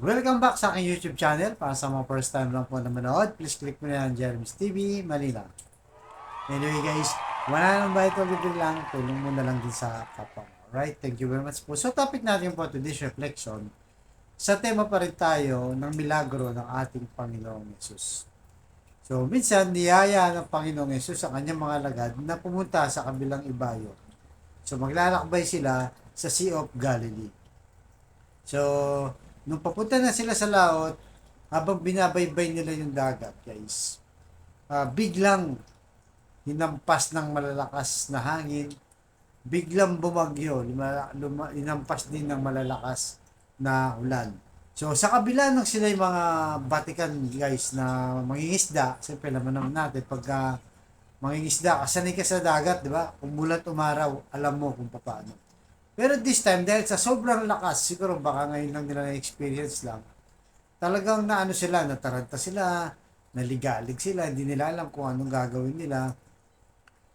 Welcome back sa aking YouTube channel. Para sa mga first time lang po na manood, please click mo na ang Jeremy's TV, Manila. Anyway guys, wala nang bayad o libre lang, tulong mo na lang din sa kapwa. Alright, thank you very much po. So topic natin po today's reflection, sa tema pa rin tayo ng milagro ng ating Panginoong Yesus. So minsan, niyaya ng Panginoong Yesus sa kanyang mga lagad na pumunta sa kabilang ibayo. So maglalakbay sila sa Sea of Galilee. So, nung papunta na sila sa laot, habang binabaybay nila yung dagat, guys, biglang hinampas ng malalakas na hangin, biglang bumagyo, hinampas din ng malalakas na ulan. So, sa kabila ng sila yung mga batikan, guys, na mangingisda, siyempre naman natin, pagka mangingisda, kasanay ka sa dagat, di ba? Umulan umaraw, alam mo kung paano. Pero this time, dahil sa sobrang lakas, siguro baka ngayon lang nila na-experience lang, talagang naano sila, nataranta sila, naligalig sila, hindi nila alam kung anong gagawin nila.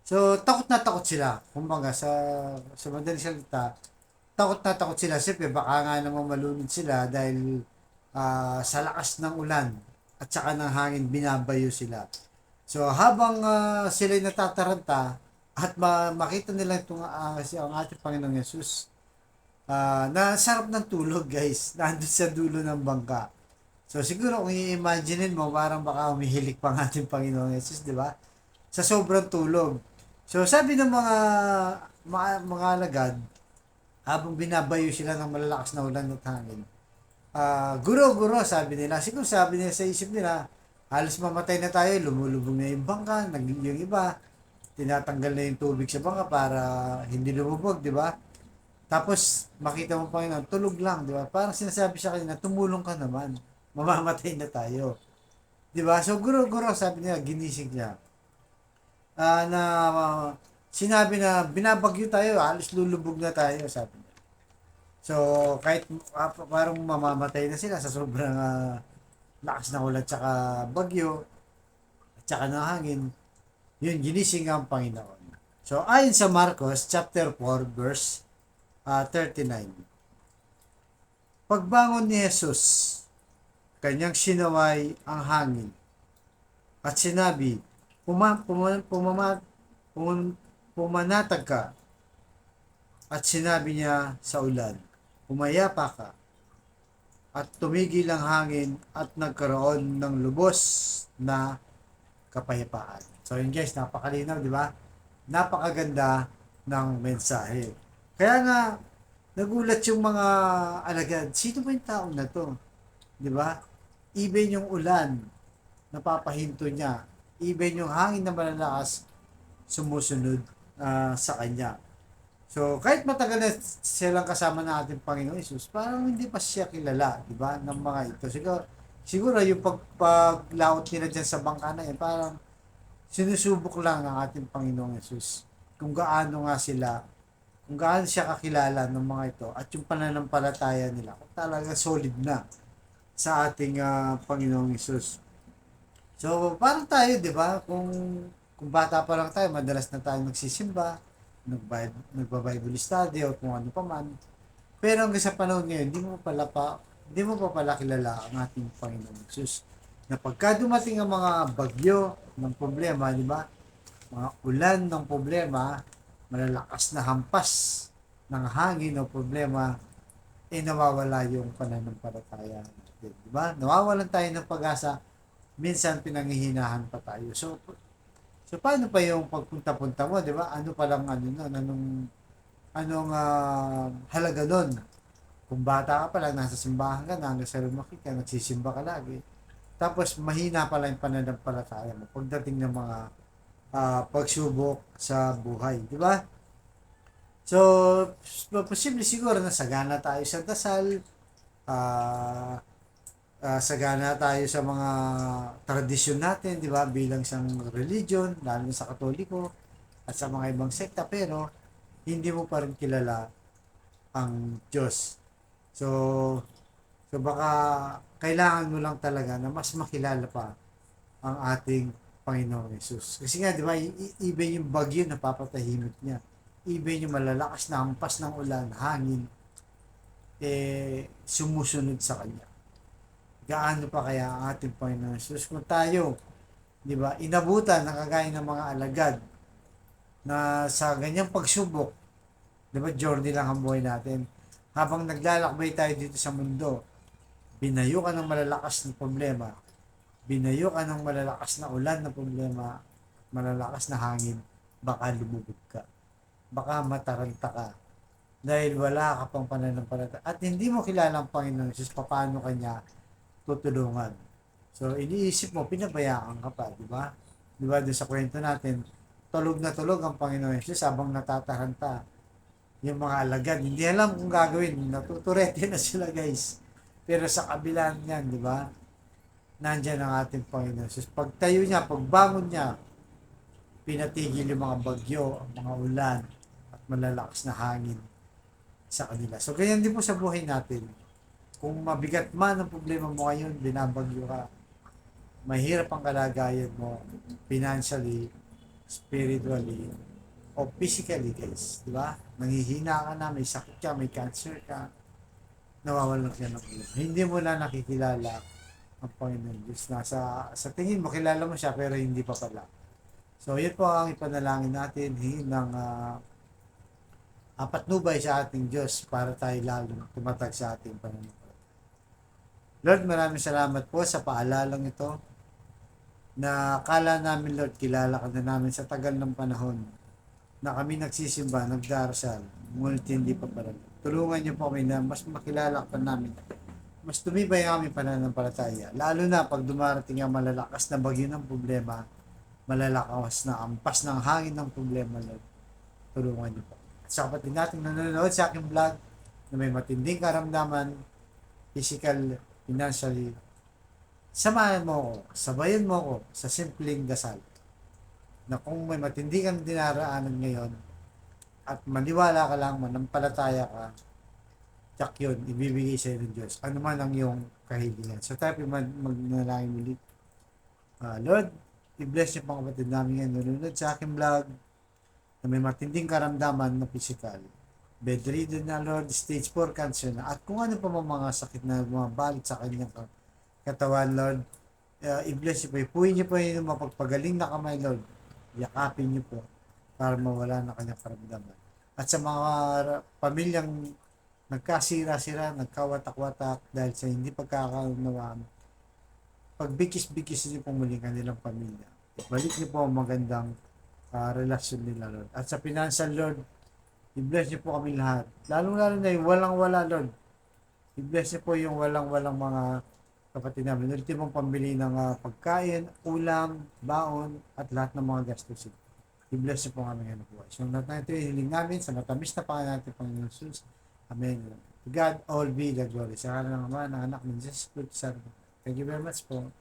So, takot na takot sila. Kumbaga, sa madaling salita, takot na takot sila. Siyempre, baka nga naman malunod sila dahil sa lakas ng ulan at saka ng hangin, binabayo sila. So, habang sila'y natataranta, at makita nila itong ang ating Panginoong Yesus na sarap ng tulog guys, nandun sa dulo ng bangka. So siguro kung i-imaginein mo, parang baka umihilik pa ang ating Panginoong Yesus, di ba? Sa sobrang tulog. So sabi ng mga alagad, habang binabayo sila ng malalakas na ulan at hangin, guro-guro sabi nila, siguro sabi nila sa isip nila, halos mamatay na tayo, lumulubog na yung bangka, yung iba, tinatanggal na yung tubig sa bangka para hindi lumubog, di ba? Tapos, makita mo pa yun, tulog lang, di ba? Parang sinasabi sa kanya, tumulong ka naman. Mamamatay na tayo. Di ba? So, guro-guro, sabi niya, ginising niya. Na sinabi na, binabagyo tayo, halos lulubog na tayo, sabi niya. So, kahit parang mamamatay na sila sa sobrang lakas ng ulan tsaka bagyo, at tsaka ng hangin, yun, ginising ang Panginoon. So, ayon sa Marcos, chapter 4, verse 39. Pagbangon ni Jesus, kanyang sinaway ang hangin at sinabi, pumanatag ka, at sinabi niya sa ulan, pumayapa ka, at tumigil ang hangin at nagkaroon ng lubos na kapayapaan. So yun guys, napakalinaw, di ba? Napakaganda ng mensahe. Kaya nga, nagulat yung mga alagad, sino ba yung tao na to? Di ba? Even yung ulan, napapahinto niya. Even yung hangin na malalakas, sumusunod sa kanya. So, kahit matagal na silang kasama ng ating Panginoon Isus, parang hindi pa siya kilala, di ba, ng mga ito. Siguro yung paglaot nila dyan sa bangka na yun, parang sinusubok lang ng ating Panginoong Yesus kung gaano nga sila, kung gaano siya kakilala ng mga ito at yung pananampalataya nila kung talaga solid na sa ating Panginoong Yesus. So, parang tayo, di ba? Kung bata pa lang tayo, madalas na tayo nagsisimba, nagba-Bible study o kung ano pa man. Pero hanggang sa panahon ngayon, hindi mo pa pala kilala ang ating Panginoong Yesus. Na pagka dumating ang mga bagyo ng problema, di ba? Mga ulan ng problema, malalakas na hampas ng hangin o problema, nawawala yung pananampalataya natin. Di ba? Nawawalan tayo ng pag-asa, minsan pinanghihinahan pa tayo. So paano pa yung pagpunta-punta mo, di ba? Ano pa lang anong halaga nun? Kung bata ka pa lang, nasa simbahan ka na, hanggang sa lumaki ka, nagsisimba ka lagi. Tapos mahina pala yung pananampalataya mo pagdating ng mga pagsubok sa buhay, di ba? So, posible siguro na sagana tayo sa dasal, sagana tayo sa mga tradisyon natin, di ba? Bilang isang religion, lalo sa Katoliko at sa mga ibang sekta, pero hindi mo pa rin kilala ang Diyos. So baka kailangan mo lang talaga na mas makilala pa ang ating Panginoong Yesus. Kasi nga, di ba, even yung bagyo na papatahimik niya, even yung malalakas na hampas ng ulan, hangin, sumusunod sa Kanya. gaano pa kaya ang ating Panginoon Jesus kung tayo, di ba, inabutan na kagaya ng mga alagad na sa ganyang pagsubok, di ba, journey lang ang buhay natin. Habang naglalakbay tayo dito sa mundo, binayo ka ng malalakas na problema, binayo ka ng malalakas na ulan na problema, malalakas na hangin, baka lumubog ka. Baka mataranta ka. Dahil wala ka pang pananampalataya. At hindi mo kilala ang Panginoon Jesus, paano kanya tutulungan. So, iniisip mo, pinabayaan ka pa, di ba? Di ba, doon sa kwento natin, tulog na tulog ang Panginoon Jesus habang natataranta. Yung mga alagad, hindi alam kung gagawin. Natuturete na sila, guys. Pero sa kabila niyan, di ba? Nandyan ang ating Panginoon Jesus. Pagtayo niya, pagbangon niya, pinatigil yung mga bagyo, mga ulan, at malalakas na hangin sa kanila. So, ganyan din po sa buhay natin. Kung mabigat man ang problema mo ngayon, binabagyo ka, mahirap ang kalagayan mo, financially, spiritually, o physically, guys. Di ba? Nanghihina ka na, may sakit ka, may cancer ka, nawawalan ka ng ulo. Hindi mo na nakikilala ang Panginoon Diyos. Sa tingin mo, kilala mo siya, pero hindi pa pala. So, yun po ang ipanalangin natin, hingin ng patnubay sa ating Diyos para tayo lalong tumatag sa ating pananampalataya. Lord, maraming salamat po sa paalalang ito na akala namin, Lord, kilala ka na namin sa tagal ng panahon na kami nagsisimba, nagdarasal, ngunit hindi pa pala. Tulungan niyo po kami na mas makilala pa namin, mas tumibay ang aming pananampalataya. Lalo na pag dumarating ang malalakas na bagyo ng problema, malalakas na ampas ng hangin ng problema, Lord. Tulungan niyo po. At sa kapatid natin nanonood sa aking vlog na may matinding karamdaman, physical, financially, samahan mo ko, sabayan mo ko sa simpleng dasal na kung may matindi kang dinaraanan ngayon at maniwala ka lang, manampalataya ka, tsak yun, ibibigay sa ng Diyos. Ano man ang iyong kahilingan. So tayo magnalangin ulit. Lord, i-bless niyo pang kapatid namin ngayon nanonood sa aking vlog na may matinding karamdaman na physical. Bedridden na, Lord, stage 4 cancer na, at kung ano pa mga sakit na bumabalik sa kanyang katawan, Lord, i-bless niyo po. Ipuhin niyo po yung mapagpagaling na kamay, Lord. Yakapin niyo po para mawala na kanyang karamdaman. At sa mga pamilyang nagkasira-sira, nagkawatak-watak dahil sa hindi pagkakaunawaan, pagbikis-bikis niyo po muli kanilang pamilya. Balik niyo po ang magandang relasyon nila, Lord. At sa financial, Lord, i-bless niyo po kami lahat. Lalong-lalo na yung walang-wala, Lord. I-bless niyo po yung walang-walang mga kapatid namin. Ultimong pambili ng pagkain, ulam, baon, at lahat ng mga gastusin. I-bless niyo po kami ngayon po. So, lahat na ito hiling namin sa matamis na pangalan natin, Panginoon Jesus. Amen. To God, all be the glory. Sa kanan ng Ama, ng Anak, ng Jesus Christ. Thank you very much po.